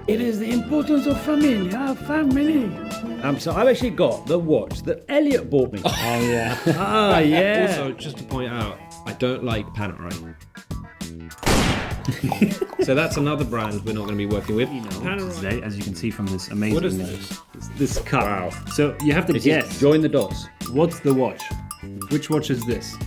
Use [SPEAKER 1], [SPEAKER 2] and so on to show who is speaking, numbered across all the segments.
[SPEAKER 1] It is the importance of family. So I've actually got the watch that Elliot bought me.
[SPEAKER 2] Oh, yeah.
[SPEAKER 1] Ah, yeah.
[SPEAKER 3] Also, just to point out, I don't like Panerai. So that's another brand we're not going to be working with. Panerai.
[SPEAKER 2] Today, as you can see from this amazing...
[SPEAKER 3] What is this?
[SPEAKER 2] This cup.
[SPEAKER 1] Wow.
[SPEAKER 2] So you have to guess.
[SPEAKER 1] Join the dots.
[SPEAKER 2] What's the watch? Which watch is this?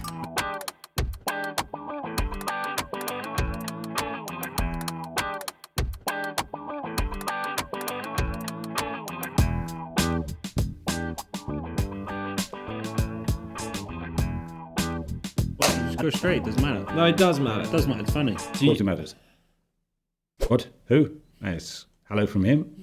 [SPEAKER 2] Just go straight, doesn't matter.
[SPEAKER 3] No, it does matter.
[SPEAKER 2] It does matter, it's funny.
[SPEAKER 1] Of course it matters. What? Who? It's hello from him,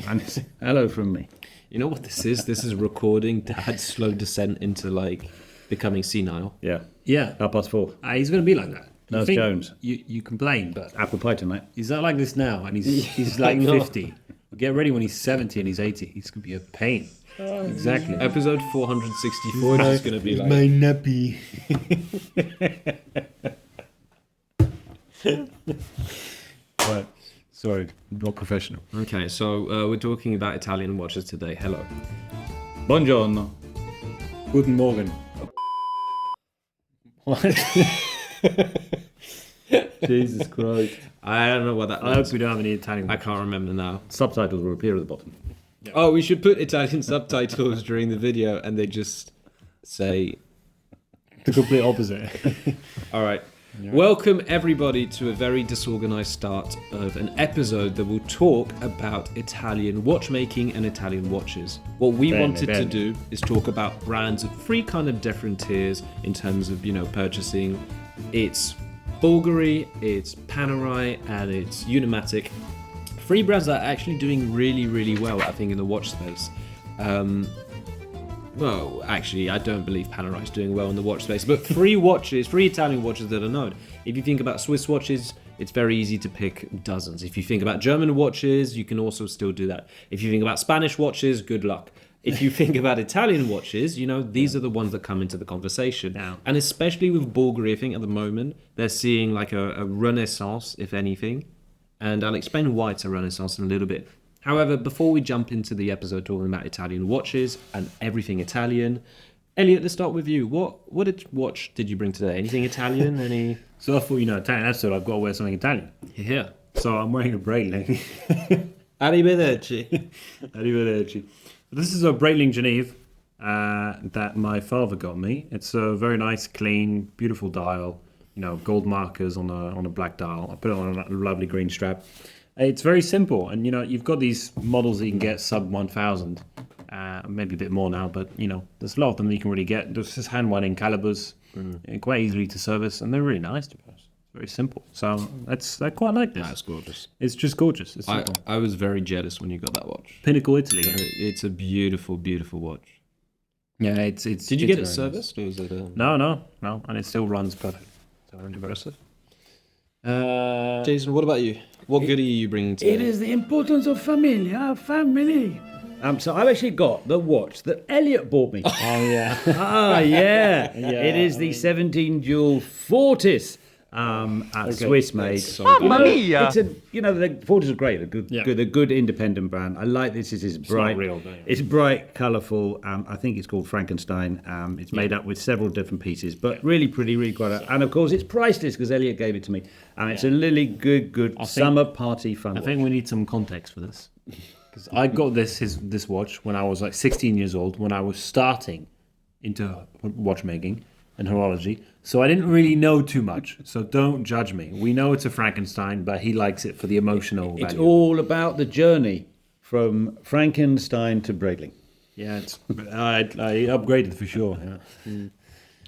[SPEAKER 1] and it's hello from me.
[SPEAKER 3] You know what this is? This is recording Dad's slow descent into like becoming senile.
[SPEAKER 1] Yeah.
[SPEAKER 2] Yeah.
[SPEAKER 1] 4:30.
[SPEAKER 2] He's going to be like that. You
[SPEAKER 1] Nurse
[SPEAKER 2] think-
[SPEAKER 1] Jones.
[SPEAKER 2] You complain, but
[SPEAKER 1] Apple pie tonight.
[SPEAKER 2] he's not like this now, and he's like
[SPEAKER 3] No.
[SPEAKER 2] 50. Get ready when he's 70 and he's 80. He's going to be a pain. Exactly.
[SPEAKER 3] Episode 464 is going to be like...
[SPEAKER 2] nappy. Right. Sorry, not professional.
[SPEAKER 3] Okay, so we're talking about Italian watches today. Hello.
[SPEAKER 1] Buongiorno.
[SPEAKER 2] Guten Morgen. What? Jesus Christ.
[SPEAKER 3] I don't know what that
[SPEAKER 2] I
[SPEAKER 3] means.
[SPEAKER 2] hope we don't have any Italian.
[SPEAKER 3] I can't remember now.
[SPEAKER 1] Subtitles will appear at the bottom.
[SPEAKER 3] Oh, we should put Italian subtitles during the video and they just say...
[SPEAKER 2] The complete opposite.
[SPEAKER 3] All right. Welcome everybody to a very disorganized start of an episode that will talk about Italian watchmaking and Italian watches. What we wanted to do is talk about brands of three kind of different tiers in terms of, purchasing. It's Bvlgari, it's Panerai, and it's Unimatic. Three brands that are actually doing really, really well, I think, in the watch space. Well, actually, I don't believe Panerai is doing well in the watch space, but three Italian watches that are known. If you think about Swiss watches, it's very easy to pick dozens. If you think about German watches, you can also still do that. If you think about Spanish watches, good luck. If you think about Italian watches, these are the ones that come into the conversation.
[SPEAKER 2] Yeah.
[SPEAKER 3] And especially with Bvlgari, I think at the moment, they're seeing like a renaissance, if anything. And I'll explain why it's a renaissance in a little bit. However, before we jump into the episode talking about Italian watches and everything Italian, Elliot, let's start with you. What watch did you bring today? Anything Italian? Any?
[SPEAKER 2] So I thought, Italian episode, I've got to wear something Italian.
[SPEAKER 3] Yeah.
[SPEAKER 2] So I'm wearing a Breitling.
[SPEAKER 3] Arrivederci.
[SPEAKER 2] Arrivederci. This is a Breitling Genève that my father got me. It's a very nice, clean, beautiful dial. Gold markers on a black dial. I put it on a lovely green strap. It's very simple, and you've got these models that you can get sub 1,000, maybe a bit more now, but there's a lot of them that you can really get. There's just hand winding calibers, quite easily to service, and they're really nice to be honest. Very simple. So I quite like this.
[SPEAKER 3] That's gorgeous.
[SPEAKER 2] It's just gorgeous. It's simple.
[SPEAKER 3] I was very jealous when you got that watch.
[SPEAKER 2] Pinnacle Italy.
[SPEAKER 3] It's a beautiful, beautiful watch.
[SPEAKER 2] Yeah, it's.
[SPEAKER 3] Did you get it
[SPEAKER 2] very
[SPEAKER 3] serviced, or was it?
[SPEAKER 2] No, and it still runs perfect. So impressive.
[SPEAKER 3] Jason, what about you? What goodie are you bringing today?
[SPEAKER 1] It is the importance of family. So I've actually got the watch that Elliot bought me.
[SPEAKER 2] Oh yeah.
[SPEAKER 1] Ah, yeah. It is the 17 jewel Fortis. Swiss made.
[SPEAKER 4] Mamma mia!
[SPEAKER 1] The Fortis are great. They're good independent brand. I like this. It's bright.
[SPEAKER 2] not real, though.
[SPEAKER 1] It's bright, colourful. I think it's called Frankenstein. It's made up with several different pieces, but really pretty, really quite. And of course, it's priceless because Elliot gave it to me. It's a really good summer party fun.
[SPEAKER 2] I think we need some context for this. Because I got this watch when I was like 16 years old, when I was starting into watchmaking and horology. So I didn't really know too much. So don't judge me. We know it's a Frankenstein, but he likes it for the emotional value.
[SPEAKER 1] It's all about the journey from Frankenstein to Breitling.
[SPEAKER 2] Yeah, I upgraded for sure. Yeah.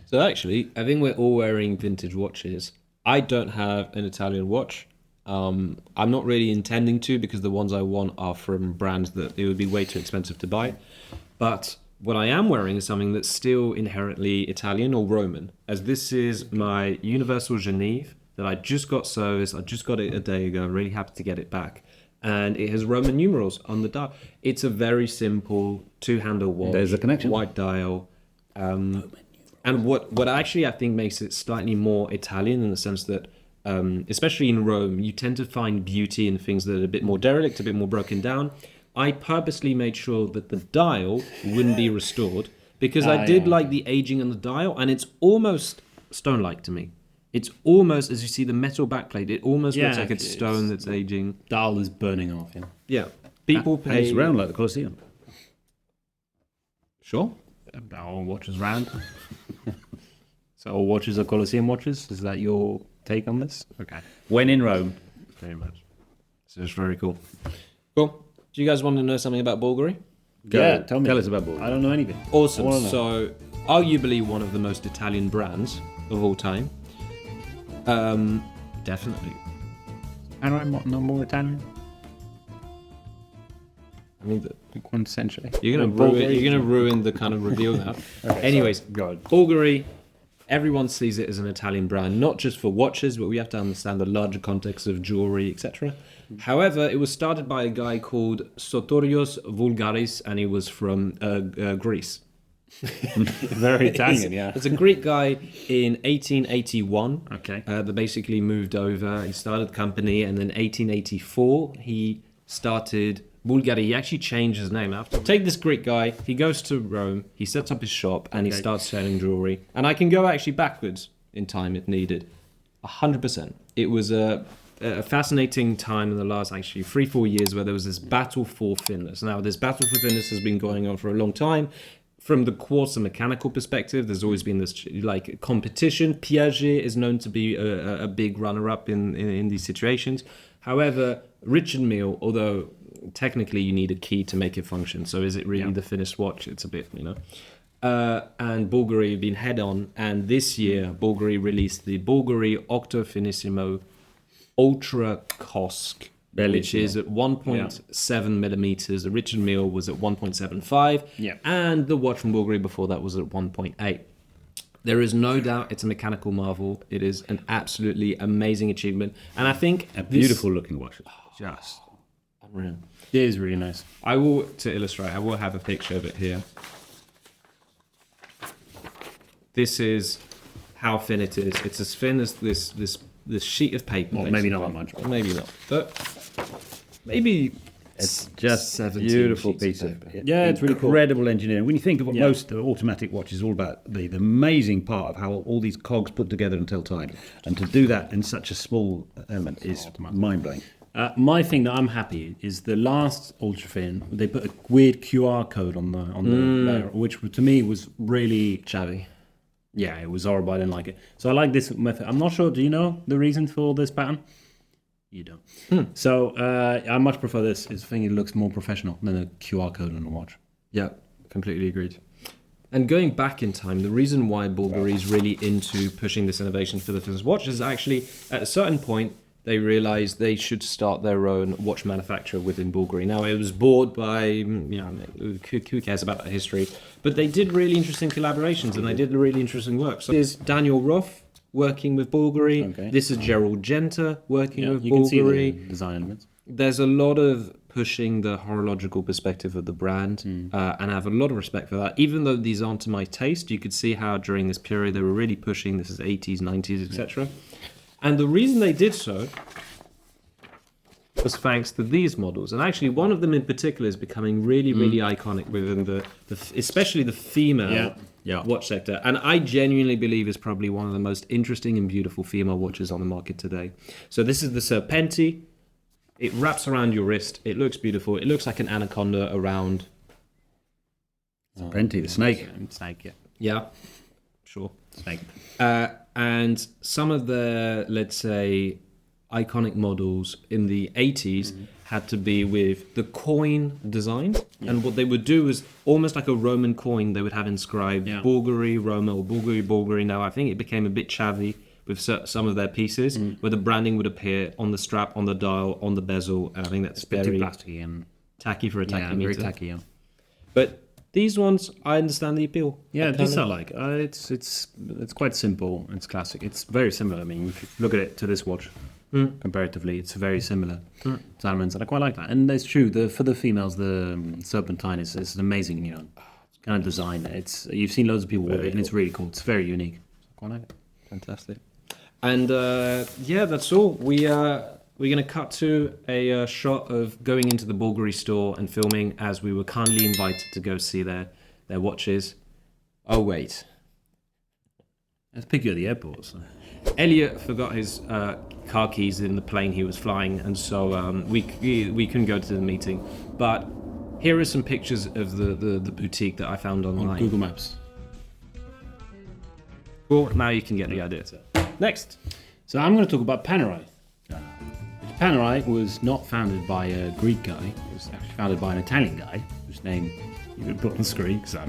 [SPEAKER 3] So actually, I think we're all wearing vintage watches. I don't have an Italian watch. I'm not really intending to because the ones I want are from brands that it would be way too expensive to buy. But what I am wearing is something that's still inherently Italian or Roman, as this is my Universal Genève that I just got serviced. I just got it a day ago. I'm really happy to get it back. And it has Roman numerals on the dial. It's a very simple two-handle watch.
[SPEAKER 1] There's a connection.
[SPEAKER 3] White dial. And what actually I think makes it slightly more Italian in the sense that especially in Rome, you tend to find beauty in things that are a bit more derelict, a bit more broken down. I purposely made sure that the dial wouldn't be restored because I did like the aging on the dial, and it's almost stone-like to me. It's almost, as you see the metal backplate, it almost looks like it's stone that's aging.
[SPEAKER 2] Dial is burning off, yeah.
[SPEAKER 3] Yeah. People
[SPEAKER 1] And
[SPEAKER 3] pay...
[SPEAKER 1] it's round like the Colosseum.
[SPEAKER 3] Sure.
[SPEAKER 2] Our watch is round. So all watches are Colosseum watches? Is that your take on this? Okay.
[SPEAKER 1] When in Rome.
[SPEAKER 2] Very much. So it's very cool.
[SPEAKER 3] Cool. Do you guys want to know something about Bvlgari?
[SPEAKER 2] Yeah, tell me.
[SPEAKER 1] Tell us about Buona.
[SPEAKER 2] I don't know anything.
[SPEAKER 3] Awesome.
[SPEAKER 2] I wanna know.
[SPEAKER 3] So, arguably one of the most Italian brands of all time. Definitely.
[SPEAKER 2] And I'm no more Italian.
[SPEAKER 3] I mean,
[SPEAKER 2] Quintessentially.
[SPEAKER 3] you're gonna ruin the kind of reveal now.
[SPEAKER 2] Okay,
[SPEAKER 3] Anyways,
[SPEAKER 2] God.
[SPEAKER 3] Bvlgari. Everyone sees it as an Italian brand, not just for watches, but we have to understand the larger context of jewelry, etc. However, it was started by a guy called Sotorios Vulgaris, and he was from Greece.
[SPEAKER 2] Very Italian, yeah.
[SPEAKER 3] It's a Greek guy in 1881.
[SPEAKER 2] Okay.
[SPEAKER 3] That basically moved over. He started the company, and then 1884 he started Bvlgari. He actually changed his name after. Take this Greek guy. He goes to Rome. He sets up his shop, and he starts selling jewelry. And I can go actually backwards in time if needed. 100%. It was a fascinating time in the last actually 3-4 years where there was this battle for thinness. Now, this battle for thinness has been going on for a long time. From the quartz and mechanical perspective, there's always been this like competition. Piaget is known to be a big runner-up in these situations. However, Richard Mille, although technically you need a key to make it function, so is it really the finished watch? It's a bit, and Bvlgari have been head-on, and this year Bvlgari released the Bvlgari Octo Finissimo Ultra Kosk, which is at 1.7 millimeters. The Richard Mille was at 1.75, and the watch from Bvlgari before that was at 1.8. There is no doubt it's a mechanical marvel. It is an absolutely amazing achievement, and I think
[SPEAKER 1] A beautiful looking watch.
[SPEAKER 2] Just.
[SPEAKER 3] unreal.
[SPEAKER 2] It is really nice.
[SPEAKER 3] I will, to illustrate, I will have a picture of it here. This is how thin it is. It's as thin as this sheet of paper.
[SPEAKER 2] Well, maybe not that much.
[SPEAKER 3] Maybe not, but maybe
[SPEAKER 1] It's just a
[SPEAKER 3] 17
[SPEAKER 1] beautiful
[SPEAKER 3] sheets of
[SPEAKER 1] piece of
[SPEAKER 3] paper.
[SPEAKER 2] Yeah, it's really cool.
[SPEAKER 1] incredible engineering. When you think of what most automatic watches is all about, the amazing part of how all these cogs put together and tell time, and to do that in such a small element is mind blowing.
[SPEAKER 2] My thing that I'm happy is the last Ultra Thin, they put a weird QR code on the barrel, which to me was really
[SPEAKER 3] chavvy.
[SPEAKER 2] Yeah, it was horrible. I didn't like it. So I like this method. I'm not sure. Do you know the reason for this pattern? You don't. So I much prefer this. I think it looks more professional than a QR code on a watch.
[SPEAKER 3] Yeah, completely agreed. And going back in time, the reason why Bvlgari is really into pushing this innovation for the finished watch is actually at a certain point they realized they should start their own watch manufacturer within Bvlgari. Now, it was bought by, who cares about that history? But they did really interesting collaborations and they did really interesting work. So there's Daniel Roth working with Bvlgari.
[SPEAKER 2] Okay.
[SPEAKER 3] This is Gerald Genter working with
[SPEAKER 2] You can see the
[SPEAKER 3] Bvlgari.
[SPEAKER 2] design elements.
[SPEAKER 3] There's a lot of pushing the horological perspective of the brand, and I have a lot of respect for that. Even though these aren't to my taste, you could see how during this period they were really pushing. This is 80s, 90s, etc. And the reason they did so was thanks to these models. And actually, one of them in particular is becoming really, really iconic within the especially the female watch sector. And I genuinely believe is probably one of the most interesting and beautiful female watches on the market today. So this is the Serpenti. It wraps around your wrist. It looks beautiful. It looks like an anaconda around.
[SPEAKER 1] Serpenti, the snake.
[SPEAKER 2] Snake, yeah.
[SPEAKER 3] Yeah, sure.
[SPEAKER 2] Snake.
[SPEAKER 3] And some of the, let's say, iconic models in the 80s had to be with the coin design. And what they would do is almost like a Roman coin, they would have inscribed Bvlgari, Roma, or Bvlgari, Bvlgari. Now, I think it became a bit chavvy with some of their pieces, where the branding would appear on the strap, on the dial, on the bezel, and I think that's
[SPEAKER 2] It's a bit too
[SPEAKER 3] very
[SPEAKER 2] plasticky and
[SPEAKER 3] tacky for a tachymeter.
[SPEAKER 2] very tacky, yeah.
[SPEAKER 3] But these ones, I understand the appeal.
[SPEAKER 2] Yeah,
[SPEAKER 3] I
[SPEAKER 2] these
[SPEAKER 3] kinda-
[SPEAKER 2] are like it's quite simple. It's classic. It's very similar. I mean, if you look at it to this watch, comparatively, it's very similar to elements, and I quite like that. And it's true. For the females, the serpentine is an amazing, kind of design. You've seen loads of people with it, and it's really cool. It's very unique. I quite like it.
[SPEAKER 3] Fantastic. And that's all. We're going to cut to a shot of going into the Bvlgari store and filming as we were kindly invited to go see their watches. Oh, wait.
[SPEAKER 2] Let's pick you at the airport. So.
[SPEAKER 3] Elliot forgot his car keys in the plane he was flying, and so we couldn't go to the meeting. But here are some pictures of the boutique that I found online.
[SPEAKER 2] On Google Maps.
[SPEAKER 3] Cool, now you can get the idea. Next.
[SPEAKER 2] So I'm going to talk about Panerai. Panerai was not founded by a Greek guy. It was actually founded by an Italian guy, whose name you can put on the screen. So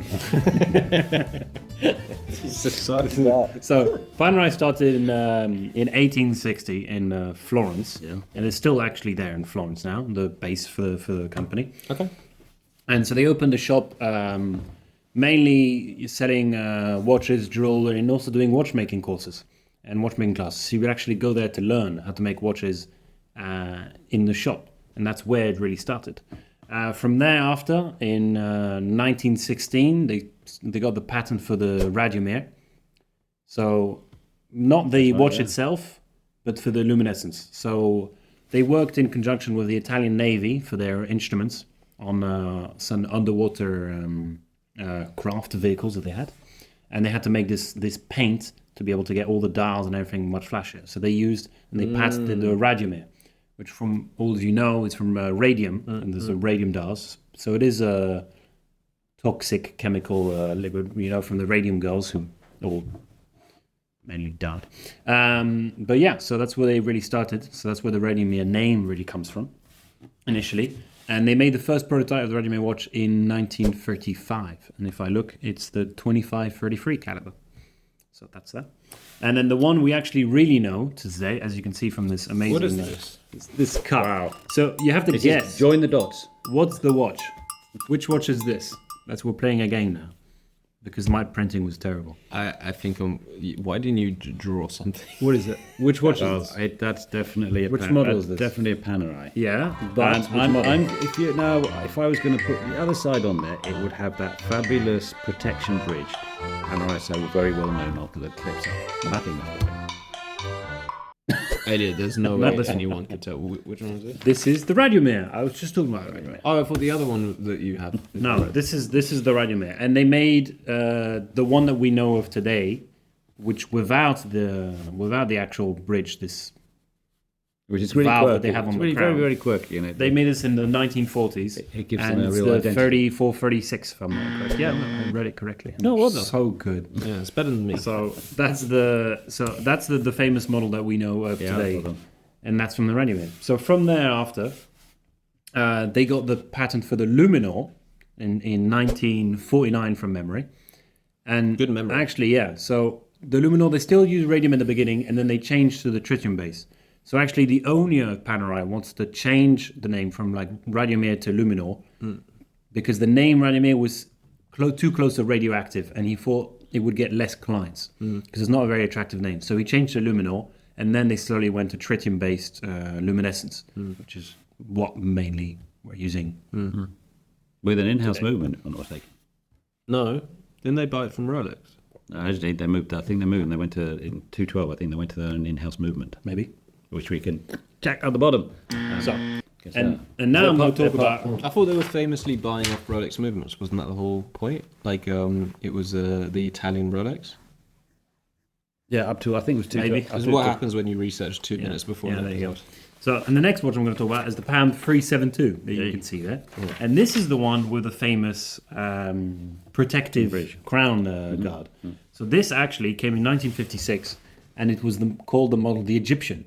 [SPEAKER 2] Panerai started in 1860 in Florence, and it's still actually there in Florence now, the base for the company.
[SPEAKER 3] Okay.
[SPEAKER 2] And so they opened a shop mainly selling watches, jewelry, and also doing watchmaking courses and watchmaking classes. So you would actually go there to learn how to make watches in the shop, and that's where it really started. From thereafter, in 1916, they got the patent for the radiomere. So not the watch itself, but for the luminescence. So they worked in conjunction with the Italian Navy for their instruments on some underwater craft vehicles that they had, and they had to make this paint to be able to get all the dials and everything much flashier. So they patented the radiomere, which, from all of you know, is from radium, and there's a radium dials. So it is a toxic chemical liquid, from the radium girls who all mainly died. But yeah, so that's where they really started. So that's where the radiomere name really comes from, initially. And they made the first prototype of the radiomere watch in 1935. And if I look, it's the 2533 caliber. So that's that. And then the one we actually really know today, as you can see from this amazing...
[SPEAKER 3] What is this?
[SPEAKER 2] This cup.
[SPEAKER 1] Wow.
[SPEAKER 2] So you have to guess.
[SPEAKER 1] Join the dots.
[SPEAKER 2] What's the watch? Which watch is this? We're playing a game now. Because my printing was terrible.
[SPEAKER 3] I think why didn't you draw something?
[SPEAKER 2] What is it? Which watch is this?
[SPEAKER 1] That's definitely
[SPEAKER 2] Which model is this?
[SPEAKER 1] Definitely a Panerai.
[SPEAKER 2] Yeah, but
[SPEAKER 1] if I was going to put the other side on there, it would have that fabulous protection bridge. Panerai, so very well known after the clips up. Nothing like that.
[SPEAKER 3] Elliot, there's no way anyone could tell. Which one is it?
[SPEAKER 2] This is the radiomere. I was just talking about the radiomere.
[SPEAKER 3] Oh, I thought the other one that you have.
[SPEAKER 2] No, this is the radiomere, and they made the one that we know of today, which without the actual bridge, this
[SPEAKER 1] which is really
[SPEAKER 2] valve
[SPEAKER 1] quirky.
[SPEAKER 2] that they have on
[SPEAKER 1] it's
[SPEAKER 2] the
[SPEAKER 1] really
[SPEAKER 2] crown.
[SPEAKER 1] very, very quirky.
[SPEAKER 2] They made this in the 1940s.
[SPEAKER 1] It gives
[SPEAKER 2] and
[SPEAKER 1] them a
[SPEAKER 2] it's
[SPEAKER 1] real
[SPEAKER 2] the
[SPEAKER 1] identity.
[SPEAKER 2] 3436, if I'm not correct. Yeah, no, I read it correctly.
[SPEAKER 3] No, well done.
[SPEAKER 2] So good.
[SPEAKER 3] Yeah, it's better than me.
[SPEAKER 2] So that's the famous model that we know of today.
[SPEAKER 1] Well done.
[SPEAKER 2] And that's from the radiomere. So from thereafter, they got the patent for the Luminor in 1949 from memory. And
[SPEAKER 3] Good memory.
[SPEAKER 2] Actually, yeah. So the Luminor, they still use radium in the beginning, and then they changed to the tritium base. So actually, the owner of Panerai wants to change the name from like radiomere to Luminor because the name radiomere was too close to radioactive, and he thought it would get less clients because it's not a very attractive name. So he changed to Luminor. And then they slowly went to tritium-based luminescence, which is what mainly we're using.
[SPEAKER 3] Mm-hmm.
[SPEAKER 1] With an in-house movement, if I'm not mistaken.
[SPEAKER 3] No, didn't they buy it from Rolex?
[SPEAKER 1] Actually, they moved. I think they moved. And they went to in 212. I think they went to an in-house movement,
[SPEAKER 2] Maybe.
[SPEAKER 1] which we can check at the bottom.
[SPEAKER 2] And now I'm going to talk about...
[SPEAKER 3] I thought they were famously buying off Rolex movements. Wasn't that the whole point? Like, it was the Italian Rolex?
[SPEAKER 1] Yeah, up to I think it was 212.
[SPEAKER 2] Maybe.
[SPEAKER 3] This is what happens when you research 2 minutes before.
[SPEAKER 2] Yeah, there you go. So, and the next watch I'm going to talk about is the Pound 372 that you can see there. And this is the one with the famous protective crown guard. So this actually came in 1956, and it was called the model the Egyptian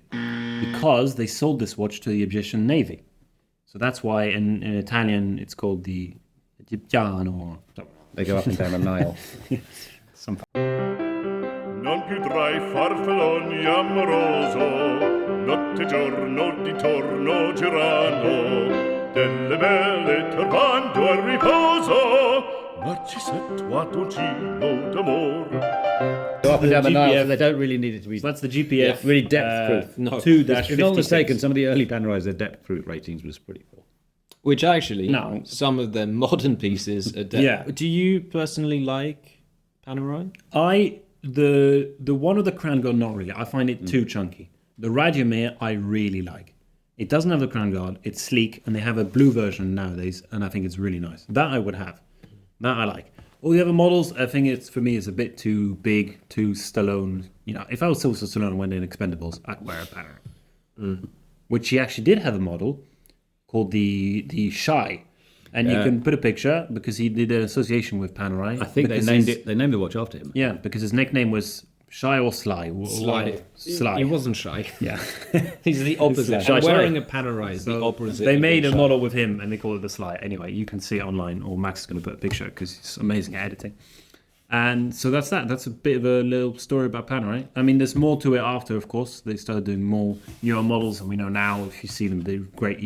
[SPEAKER 2] because they sold this watch to the Egyptian Navy. So that's why in Italian it's called the Egyptiano.
[SPEAKER 1] They go up and down the Nile.
[SPEAKER 4] Non più tra I farfalloni amoroso, notte e giorno d'intorno girano, delle belle turbando al riposo, ma ci sento a dolcino d'amor.
[SPEAKER 1] Go up and down the Nile,
[SPEAKER 2] GPF.
[SPEAKER 1] so they don't really need it to be
[SPEAKER 2] So that's the GPF.
[SPEAKER 1] really depth proof.
[SPEAKER 3] No.
[SPEAKER 2] 2-56.
[SPEAKER 1] If I'm not mistaken, some of the early Panerais, their depth proof ratings was pretty poor.
[SPEAKER 3] Which actually,
[SPEAKER 2] No.
[SPEAKER 3] some of their modern pieces are
[SPEAKER 2] Yeah.
[SPEAKER 3] Do you personally like Panerai?
[SPEAKER 2] I the one with the crown guard, not really. I find it too chunky. The Radiomir, I really like. It doesn't have the crown guard. It's sleek, and they have a blue version nowadays, and I think it's really nice. That I would have. That I like. All the other models, I think it's, for me, it's a bit too big, too Stallone. You know, if I was Sylvester Stallone and went in Expendables, I'd wear a Panerai. Which he actually did have a model called the Shy. And you can put a picture because he did an association with Panerai.
[SPEAKER 1] I think they named the watch after him.
[SPEAKER 2] Yeah, because his nickname was Shy or Sly. Sly.
[SPEAKER 3] He wasn't shy.
[SPEAKER 2] Yeah.
[SPEAKER 3] He's the opposite.
[SPEAKER 1] Shy.
[SPEAKER 3] Wearing a Panerai is the opposite.
[SPEAKER 2] They made a model with him and they call it the Sly. Anyway, you can see it online, or Max is going to put a picture because he's amazing at editing. And so that's that. That's a bit of a little story about Panerai. I mean, there's more to it after, of course. They started doing more newer models, and we know now, if you see them, they're great,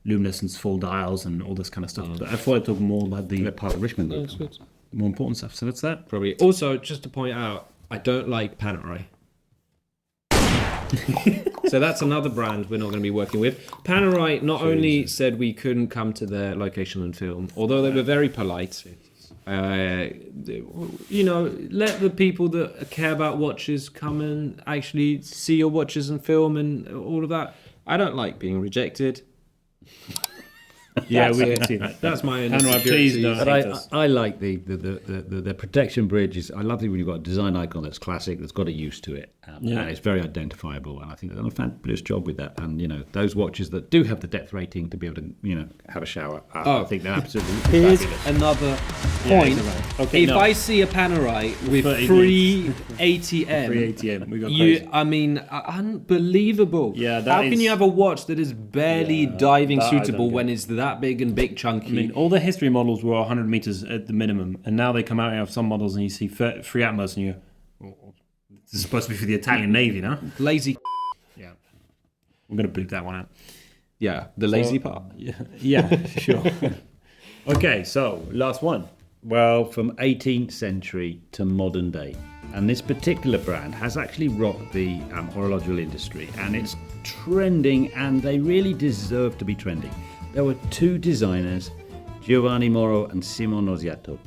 [SPEAKER 2] luminescence, full dials, and all this kind of stuff. But I thought I'd talk more about the
[SPEAKER 1] part of Richmond.
[SPEAKER 2] the more important stuff. So that's that.
[SPEAKER 3] Probably. Also, just to point out, I don't like Panerai. So that's another brand we're not going to be working with. Panerai not only said we couldn't come to their location and film, although they were very polite. Let the people that care about watches come and actually see your watches and film and all of that. I don't like being rejected.
[SPEAKER 2] Yeah,
[SPEAKER 3] That's
[SPEAKER 2] we
[SPEAKER 3] it.
[SPEAKER 2] can see that.
[SPEAKER 3] That's my
[SPEAKER 2] Panerai, please don't
[SPEAKER 1] But
[SPEAKER 2] hate us.
[SPEAKER 1] I like the protection bridge. I love it when you've got a design icon that's classic, that's got a use to it. And it's very identifiable. And I think they've done a fabulous job with that. And, those watches that do have the depth rating to be able to, have a shower, I think they're absolutely
[SPEAKER 3] Here's
[SPEAKER 1] fabulous.
[SPEAKER 3] another point.
[SPEAKER 2] Okay,
[SPEAKER 3] if
[SPEAKER 2] no.
[SPEAKER 3] I see a Panerai with
[SPEAKER 2] 30
[SPEAKER 3] free ATM,
[SPEAKER 2] Free ATM. We got crazy.
[SPEAKER 3] Unbelievable.
[SPEAKER 2] Yeah,
[SPEAKER 3] How can you have a watch that is barely diving
[SPEAKER 2] that I
[SPEAKER 3] suitable
[SPEAKER 2] don't get.
[SPEAKER 3] when it's that big and big chunky?
[SPEAKER 2] I mean, all the history models were 100 meters at the minimum, and now they come out and have some models, and you see free Atmos, and this is supposed to be for the Italian Navy, no?
[SPEAKER 3] Lazy.
[SPEAKER 2] Yeah, I'm gonna bleep that one out.
[SPEAKER 3] Yeah, the lazy part.
[SPEAKER 2] Yeah, sure. Okay, so last one.
[SPEAKER 1] Well, from 18th century to modern day. And this particular brand has actually rocked the horological industry, and it's trending, and they really deserve to be trending. There were two designers, Giovanni Moro and Simon Oziato,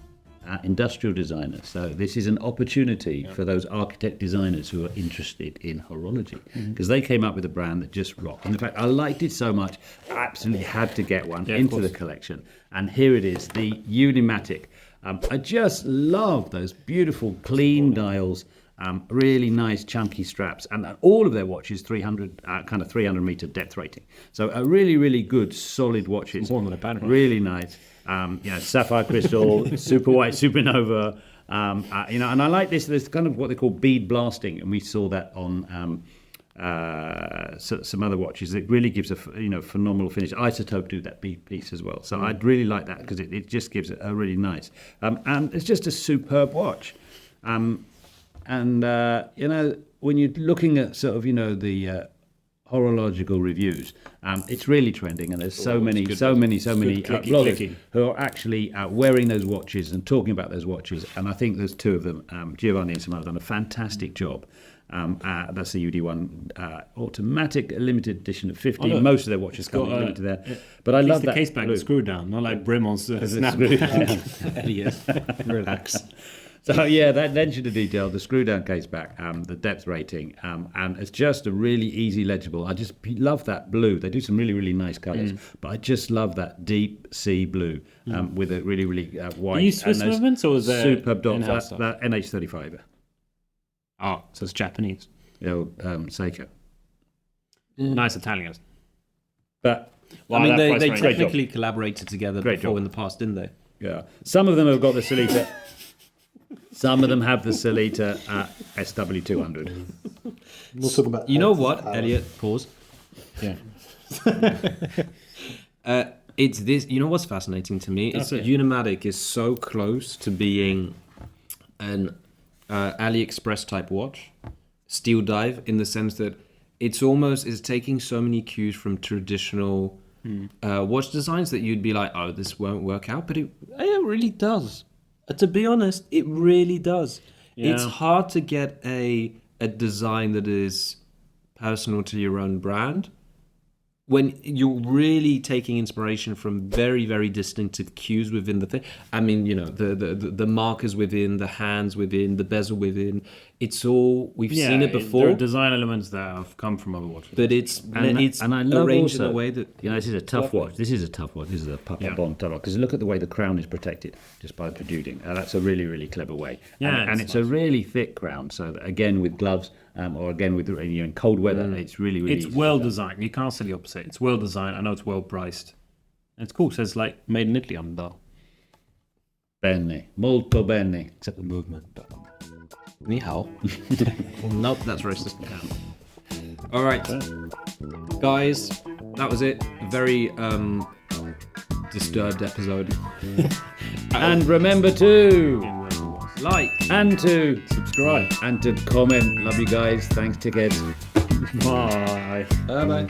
[SPEAKER 1] industrial designers. So this is an opportunity for those architect designers who are interested in horology, because they came up with a brand that just rocked. And in fact, I liked it so much, I absolutely had to get one into the collection. And here it is, the Unimatic. I just love those beautiful, clean dials, really nice, chunky straps, and all of their watches 300 meter depth rating. So a really, really good, solid watches.
[SPEAKER 2] More than a Panerai.
[SPEAKER 1] Really nice. Sapphire crystal, super white supernova. And I like this. There's kind of what they call bead blasting, and we saw that on some other watches. It really gives a phenomenal finish. Isotope do that bead piece as well. So I'd really like that because it just gives it a really nice. And it's just a superb watch. When you're looking at sort of the horological reviews, it's really trending, and there's so many bloggers who are actually wearing those watches and talking about those watches. And I think there's two of them, Giovanni and Simone, have done a fantastic job. That's the UD1 automatic limited edition of 50.
[SPEAKER 2] look,
[SPEAKER 1] Most of their watches come limited there, but I love
[SPEAKER 2] the
[SPEAKER 1] that
[SPEAKER 2] case back
[SPEAKER 1] blue.
[SPEAKER 2] screwed down, not like Brim on Snap.
[SPEAKER 3] Yes. Relax.
[SPEAKER 1] So yeah, that attention to detail, the screw down case back, the depth rating, and it's just a really easy legible. I just love that blue. They do some really, really nice colours, but I just love that deep sea blue with a really, really white.
[SPEAKER 2] Are you Swiss
[SPEAKER 1] and those
[SPEAKER 2] movements or is there
[SPEAKER 1] superb dots?
[SPEAKER 2] in-house
[SPEAKER 1] That NH35,
[SPEAKER 2] Oh, so it's Japanese.
[SPEAKER 1] Seiko.
[SPEAKER 2] Nice Italians.
[SPEAKER 1] But
[SPEAKER 3] Well, I mean,
[SPEAKER 2] that price
[SPEAKER 3] they
[SPEAKER 2] range.
[SPEAKER 3] technically collaborated together
[SPEAKER 1] Great
[SPEAKER 3] before
[SPEAKER 1] job.
[SPEAKER 3] in the past, didn't they?
[SPEAKER 1] yeah, some of them have got the Solita. Some of them have the Solita SW200.
[SPEAKER 5] We'll talk about.
[SPEAKER 3] You know what, Elliot? Pause.
[SPEAKER 2] Yeah.
[SPEAKER 3] It's this. You know what's fascinating to me? It's that Unimatic is so close to being an AliExpress type watch, steel dive, in the sense that it's taking so many cues from traditional watch designs that you'd be like, oh, this won't work out, but it really does. To be honest, it really does.
[SPEAKER 2] Yeah.
[SPEAKER 3] It's hard to get a design that is personal to your own brand, when you're really taking inspiration from very, very distinctive cues within the thing. I mean, you know, the markers within, the hands within, the bezel within. It's all, we've seen it
[SPEAKER 2] There
[SPEAKER 3] before,
[SPEAKER 2] are design elements that have come from Overwatch.
[SPEAKER 3] but it's
[SPEAKER 1] And I love
[SPEAKER 3] arranged
[SPEAKER 1] also,
[SPEAKER 3] in a way that...
[SPEAKER 1] you know, this is a tough watch. This is a tough watch. This is a Papa Bond tough watch. Because look at the way the crown is protected just by protruting. That's a really, really clever way. And it's a really thick crown. So that, again, with gloves or again with in cold weather, it's really, really
[SPEAKER 2] It's
[SPEAKER 1] easy
[SPEAKER 2] well
[SPEAKER 1] to do.
[SPEAKER 2] designed. You can't say the opposite. It's well designed. I know it's well priced. And it's cool. It says like made in Italy on the dial.
[SPEAKER 1] Bene, molto bene.
[SPEAKER 3] Except the movement. Ni hao. Nope, that's racist. All right, guys, that was it. A very disturbed episode.
[SPEAKER 1] And remember to
[SPEAKER 3] Like
[SPEAKER 1] and to
[SPEAKER 2] Subscribe.
[SPEAKER 1] and to comment. Love you guys. Thanks, tickheads.
[SPEAKER 2] Bye.
[SPEAKER 3] bye.